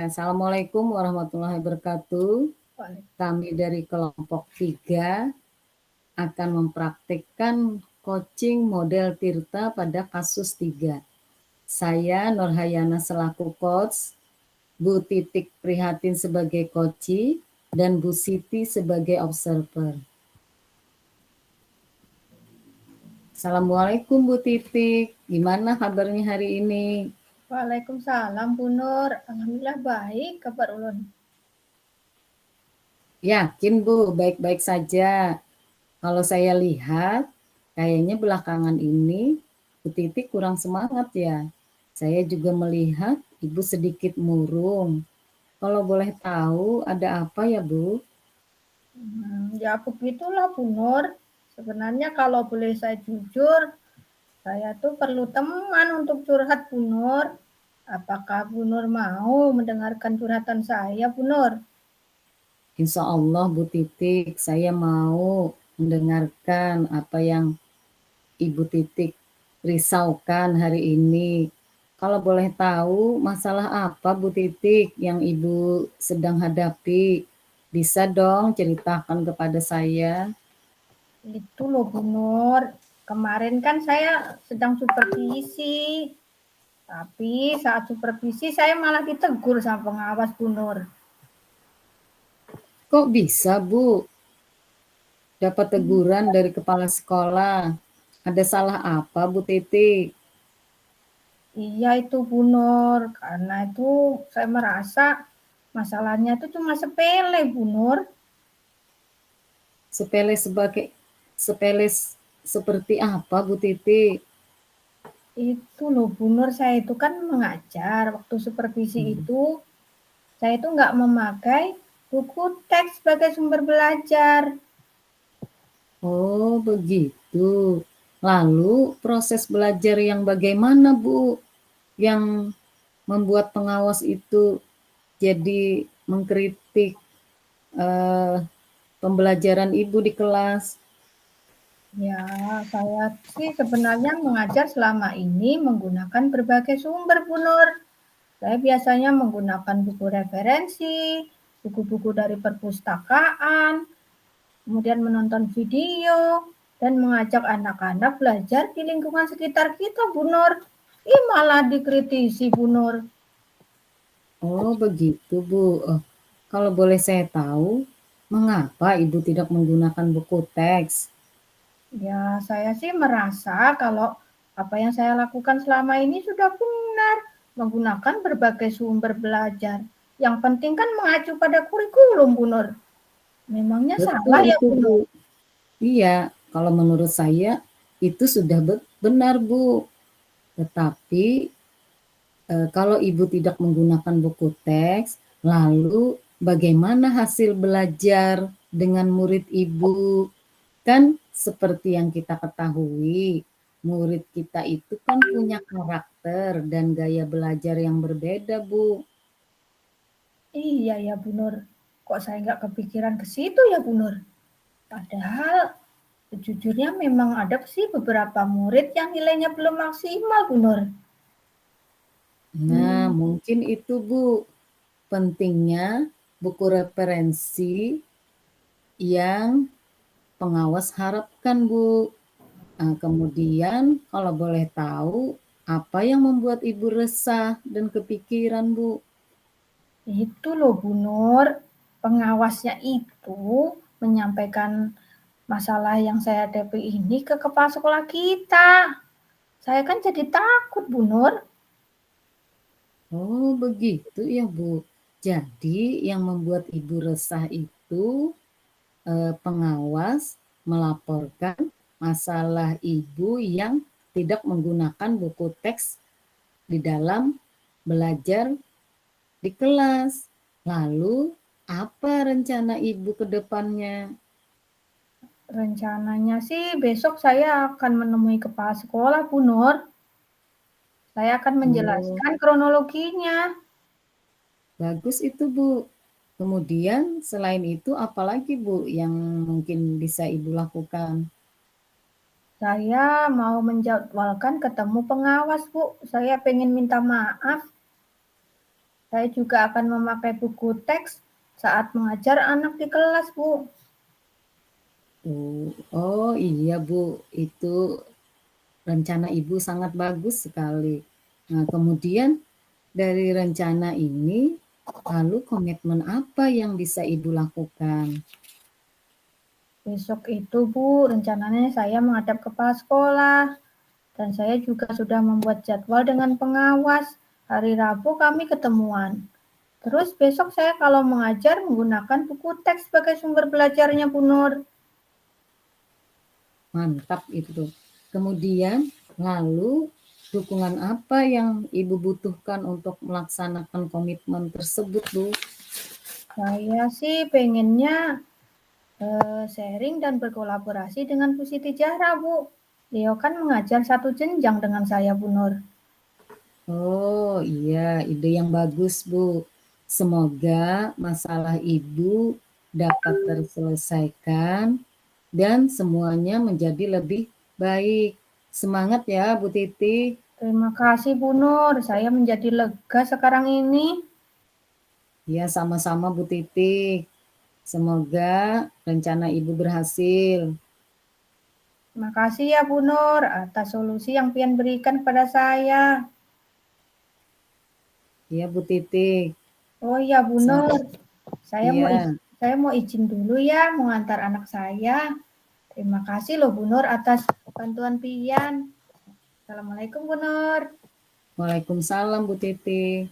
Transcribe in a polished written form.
Assalamualaikum warahmatullahi wabarakatuh. Kami dari kelompok 3 akan mempraktikkan coaching model Tirta pada kasus 3. Saya Nurhayana selaku coach, Bu Titik Prihatin sebagai coachi, dan Bu Siti sebagai observer. Assalamualaikum Bu Titik, gimana kabarnya hari ini? Waalaikumsalam Bu Nur, alhamdulillah baik, kabar ulun. Yakin Bu, baik-baik saja. Kalau saya lihat, kayaknya belakangan ini Bu Titik kurang semangat ya. Saya juga melihat Ibu sedikit murung. Kalau boleh tahu ada apa ya Bu? Ya begitulah Bu Nur. Sebenarnya kalau boleh saya jujur, saya tuh perlu teman untuk curhat Bu Nur. Apakah Bu Nur mau mendengarkan curhatan saya Bu Nur? Insya Allah Bu Titik, saya mau mendengarkan apa yang Ibu Titik risaukan hari ini. Kalau boleh tahu masalah apa Bu Titik yang Ibu sedang hadapi? Bisa dong ceritakan kepada saya. Itu loh Bu Nur. Kemarin kan saya sedang supervisi. Tapi saat supervisi saya malah ditegur sama pengawas Bu Nur. Kok bisa Bu dapat teguran dari kepala sekolah? Ada salah apa Bu Titik? Iya itu Bu Nur, karena itu saya merasa masalahnya itu cuma sepele Bu Nur. Sepele seperti apa Bu Titik? Itu loh Bu Nur, saya itu kan mengajar waktu supervisi itu, saya itu nggak memakai buku teks sebagai sumber belajar. Oh begitu. Lalu proses belajar yang bagaimana Bu? Yang membuat pengawas itu jadi mengkritik eh, pembelajaran Ibu di kelas. Ya, saya sih sebenarnya mengajar selama ini menggunakan berbagai sumber Bu Nur. Saya biasanya menggunakan buku referensi, buku-buku dari perpustakaan, kemudian menonton video, dan mengajak anak-anak belajar di lingkungan sekitar kita, Bu Nur. Ih, malah dikritisi, Bu Nur. Oh begitu Bu. Kalau boleh saya tahu, mengapa Ibu tidak menggunakan buku teks? Ya, saya sih merasa kalau apa yang saya lakukan selama ini sudah benar, menggunakan berbagai sumber belajar. Yang penting kan mengacu pada kurikulum, Bu Nur. Memangnya Betul salah ya, itu Bu Bu. Nur? Iya, kalau menurut saya itu sudah benar Bu. Tetapi kalau Ibu tidak menggunakan buku teks, lalu bagaimana hasil belajar dengan murid Ibu? Kan seperti yang kita ketahui, murid kita itu kan punya karakter dan gaya belajar yang berbeda, Bu. Iya ya, Bu Nur. Kok saya nggak kepikiran ke situ ya, Bu Nur? Padahal sejujurnya memang ada sih beberapa murid yang nilainya belum maksimal, Bu Nur. Nah, mungkin itu, Bu, pentingnya buku referensi yang pengawas harapkan, Bu. Nah, kemudian kalau boleh tahu, apa yang membuat Ibu resah dan kepikiran, Bu? Itu loh Bu Nur, pengawasnya itu menyampaikan masalah yang saya hadapi ini ke kepala sekolah kita. Saya kan jadi takut Bu Nur. Oh, begitu ya, Bu. Jadi yang membuat Ibu resah itu pengawas melaporkan masalah Ibu yang tidak menggunakan buku teks di dalam belajar di kelas. Lalu apa rencana Ibu ke depannya? Rencananya sih besok saya akan menemui kepala sekolah Bu Nur. Saya akan Oh, menjelaskan kronologinya. bagus itu, Bu. Kemudian selain itu apalagi Bu yang mungkin bisa Ibu lakukan? Saya mau menjadwalkan ketemu pengawas, Bu. Saya pengen minta maaf. Saya juga akan memakai buku teks saat mengajar anak di kelas, Bu. Oh iya Bu, itu rencana Ibu sangat bagus sekali. Nah, kemudian dari rencana ini, lalu komitmen apa yang bisa Ibu lakukan? Besok itu, Bu, rencananya saya menghadap kepala sekolah. Dan saya juga sudah membuat jadwal dengan pengawas. Hari Rabu kami ketemuan. Terus besok saya kalau mengajar menggunakan buku teks sebagai sumber belajarnya, Bu Nur. Mantap itu. Kemudian, lalu dukungan apa yang Ibu butuhkan untuk melaksanakan komitmen tersebut, Bu? Saya sih pengennya sharing dan berkolaborasi dengan Bu Siti Zahra, Bu. Beliau kan mengajar satu jenjang dengan saya, Bu Nur. Oh iya, ide yang bagus, Bu. Semoga masalah Ibu dapat terselesaikan dan semuanya menjadi lebih baik. Semangat ya, Bu Titi. Terima kasih, Bu Nur. Saya menjadi lega sekarang ini. Ya, sama-sama Bu Titi. Semoga rencana Ibu berhasil. Terima kasih ya, Bu Nur, atas solusi yang pian berikan kepada saya. Ya, Bu Titi. Oh iya, Bu Nur. Saya mau Iya, saya mau izin dulu ya mengantar anak saya. Terima kasih loh Bu Nur atas bantuan pian. Assalamualaikum Bu Nur. Waalaikumsalam Bu Titi.